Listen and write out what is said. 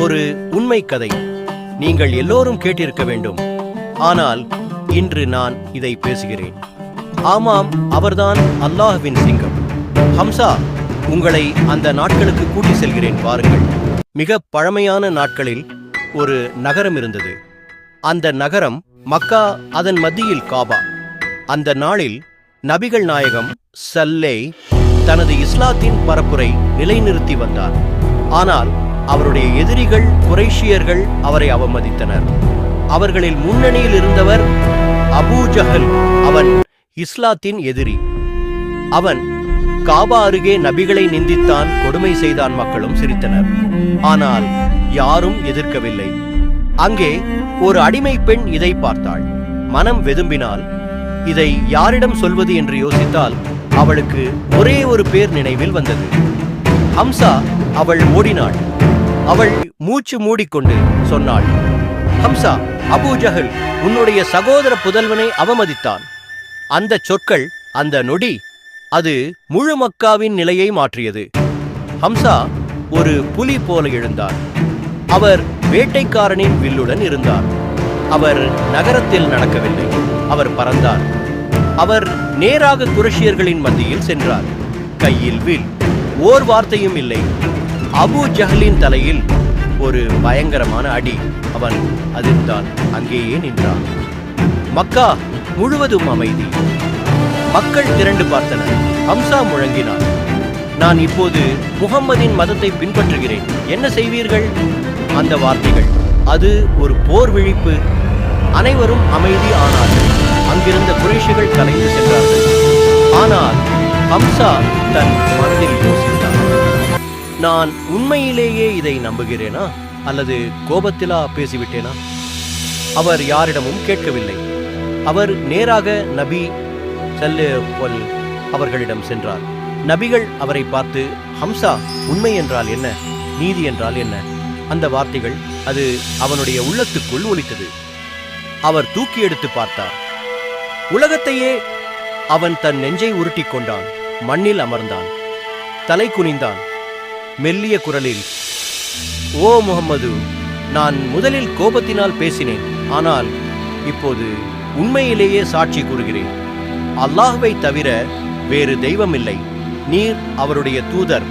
ஒரு உண்மை கதை. நீங்கள் எல்லோரும் கேட்டிருக்க வேண்டும். ஆனால் இன்று நான் இதை பேசுகிறேன். ஆமாம், அவர்தான் அல்லாஹ்வின் சிங்கம். ஹம்சா, உங்களை அந்த நாட்களுக்கு கூட்டி செல்கிறேன், பாருங்கள். மிக பழமையான நாட்களில் ஒரு நகரம் இருந்தது. அந்த நகரம் மக்கா, அதன் மத்தியில் காபா. அந்த நாளில் நபிகள் நாயகம் ஸல்லே தனது இஸ்லாத்தின் பரப்புரை நிலைநிறுத்தி வந்தார். ஆனால் அவருடைய எதிரிகள் குறைஷியர்கள் அவரை அவமதித்தனர். அவர்களில் முன்னணியில் இருந்தவர் அபூ ஜஹல். அவன் இஸ்லாத்தின் எதிரி. அவன் காபா அருகே நபிகளை நிந்தித்தான், கொடுமை செய்தான். மக்களும் சிரித்தனர். ஆனால் யாரும் எதிர்க்கவில்லை. அங்கே ஒரு அடிமை பெண் இதை பார்த்தாள். மனம் வெதும்பினால் இதை யாரிடம் சொல்வது என்று யோசித்தால் அவளுக்கு ஒரே ஒரு பேர் நினைவில் வந்தது, ஹம்சா. அவள் ஓடினாள். அவள் மூச்சு மூடிக்கொண்டு சொன்னாள், ஹம்சா, அபூ ஜஹல் உன்னுடைய சகோதர புதல்வனை அவமதித்தான். அந்த சொற்கள், அந்த நொடி, அது முழு மக்காவின் நிலையை மாற்றியது. ஹம்சா ஒரு புலி போல எழுந்தார். அவர் வேட்டைக்காரனின் வில்லுடன் இருந்தார். அவர் நகரத்தில் நடக்கவில்லை, அவர் பறந்தார். அவர் நேராக குறைஷியர்களின் மத்தியில் சென்றார். கையில் வில், ஓர் வார்த்தையும் இல்லை. அபூ ஜஹலின் தலையில் ஒரு பயங்கரமான அடி. அவன் அதிர்ந்தான், அங்கேயே நின்றான். மக்கா முழுவதும் அமைதி. மக்கள் திரண்டு பார்த்தனர். ஹம்சா முழங்கினார், நான் இப்போது முஹம்மதின் மதத்தை பின்பற்றுகிறேன், என்ன செய்வீர்கள்? அந்த வார்த்தைகள், அது ஒரு போர் விழிப்பு. அனைவரும் அமைதி ஆனார்கள். அங்கிருந்த குறைஷிகள் கலைந்து சென்றார்கள். ஆனால் ஹம்சா தன் மனதில் யோசித்தார், நான் உண்மையிலேயே இதை நம்புகிறேனா அல்லது கோபத்திலா பேசிவிட்டேனா? அவர் யாரிடமும் கேட்கவில்லை. அவர் நேராக நபி ஸல்லல்லாஹு அவர்களிடம் சென்றார். நபிகள் அவரை பார்த்து, ஹம்சா, உண்மை என்றால் என்ன, நீதி என்றால் என்ன? அந்த வார்த்தைகள், அது அவனுடைய உள்ளத்துக்குள் ஒலித்தது. அவர் தூக்கி எடுத்து பார்த்தார். உலகத்தையே. அவன் தன் நெஞ்சை உருட்டிக் கொண்டான். மண்ணில் அமர்ந்தான். தலை குனிந்தான். மெல்லிய குரலில், ஓ முஹம்மது, நான் முதலில் கோபத்தினால் பேசினேன். ஆனால் இப்போது உண்மையிலேயே சாட்சி கூறுகிறேன். அல்லாஹ்வை தவிர வேறு தெய்வமில்லை. நீர் அவருடைய தூதர்.